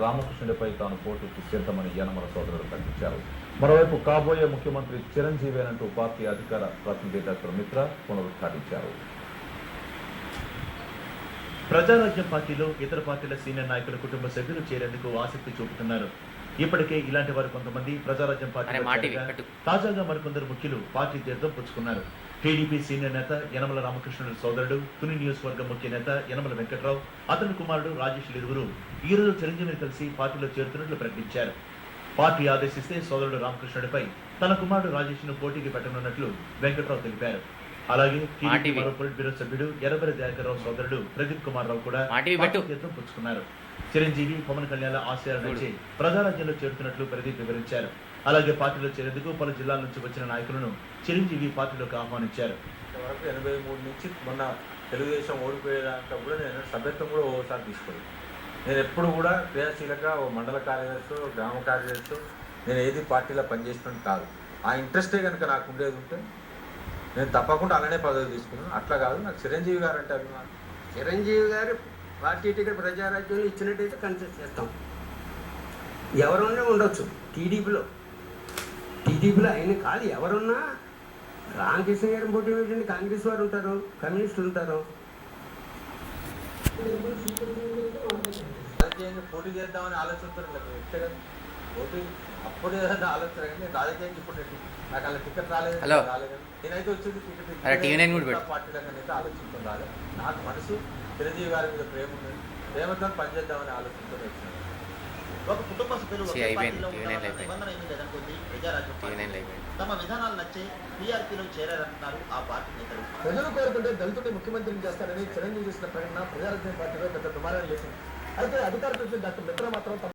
రామకృష్ణుడిపై తాను పోటీకి సిద్ధమని యనమల సోదరుడు ప్రకటించారు. మరోవైపు కాబోయే ముఖ్యమంత్రి చిరంజీవేనంటూ పార్టీ అధికార ప్రతినిధి డాక్టర్ మిత్ర పునరుద్ఘాటించారు. ప్రజారాజ్యం పార్టీలో ఇతర పార్టీల సీనియర్ నాయకుల కుటుంబ సభ్యులు చేరేందుకు ఆసక్తి చూపుతున్నారు. ఇప్పటికే ఇలాంటి వారు కొంతమంది ప్రజారాజ్యం పార్టీ తాజాగా మరికొందరు ముఖ్యులు పార్టీ తీర్థం పుచ్చుకున్నారు. టీడీపీ సీనియర్ నేత యనమల రామకృష్ణుడి సోదరుడు, తుని నియోజకవర్గం ముఖ్య నేత యనమల వెంకట్రావు, అతని కుమారుడు రాజేష్ ఇరువురు ఈ రోజు చిరంజీవిని కలిసి పార్టీలో చేరుతున్నట్లు ప్రకటించారు. పార్టీ ఆదేశిస్తే సోదరుడు రామకృష్ణుడిపై తన కుమారుడు రాజేష్ ను పోటీకి పెట్టనున్నట్లు వెంకట్రావు తెలిపారు. అలాగే టీడీపీ మరో పొలిట్ బ్యూరో సభ్యుడు ఎర్రబెల్లి దయాకర్రావు సోదరుడు ప్రదీప్ కుమార్ రావు కూడా తీర్థం పుచ్చుకున్నారు. చిరంజీవి, పవన్ కళ్యాణ్ ఆశయాల నుంచి ప్రజారాజ్యంలో చేరుతున్నట్లు ప్రదీప్ వివరించారు. అలాగే పార్టీలో చేరేందుకు పలు జిల్లాల నుంచి వచ్చిన నాయకులను చిరంజీవి పార్టీలోకి ఆహ్వానించారు. 83 నుంచి మొన్న తెలుగుదేశం ఓడిపోయేదాకా కూడా నేను సభ్యత్వం కూడా ఓసారి తీసుకోలేదు. నేను ఎప్పుడు కూడా క్రియాశీలక ఓ మండల కార్యదర్శి, గ్రామ కార్యదర్శి, నేను ఏది పార్టీలో పనిచేసినట్టు కాదు. ఆ ఇంట్రెస్టే కనుక నాకు ఉండేది ఉంటే నేను తప్పకుండా అలానే పదవి తీసుకున్నాను. అట్లా కాదు, నాకు చిరంజీవి గారు అంటే అభిమానం. చిరంజీవి గారు పార్టీ టికెట్ ప్రజారాజ్యంలో ఇచ్చినట్టయితే కన్సిడర్ చేస్తాం. ఎవరున్నా ఉండొచ్చు టీడీపీలో అయిన కాదు, ఎవరున్నా రామకృష్ణ గారి పోటీ ఏంటంటే కాంగ్రెస్ వారు ఉంటారు, కమ్యూనిస్టులు ఉంటారు. రాజకీయంగా పోటీ చేద్దామని ఆలోచనతో వ్యక్తిగత పోటీ అప్పుడు ఏదైనా ఆలోచన కానీ నేను రాజకీయంగా ఇప్పుడు నాకు అలా టికెట్ రాలేదు. నేనైతే వచ్చేది టికెట్ పార్టీలకైతే ఆలోచనతో రాలేదు. నాకు మనసు చిరంజీవి గారి మీద ప్రేమ ఉన్నది, ప్రేమతో పనిచేద్దామని ఆలోచనతో వచ్చినాను. ఒక కుటుంబ సభ్యులు తమ విధానాలు నచ్చే టీఆర్పీలో చేరారంటున్నారు ఆ పార్టీ నేతలు. ప్రజలు కోరుకుంటే దళితుడిని ముఖ్యమంత్రిని చేస్తారని చిరంజీవి చేసిన ప్రకటన ప్రజారాజ్యం పార్టీలో పెద్ద దుమారం చేసింది. అయితే అధికార ప్రతినిధి డాక్టర్ మిత్ర మాత్రం తమ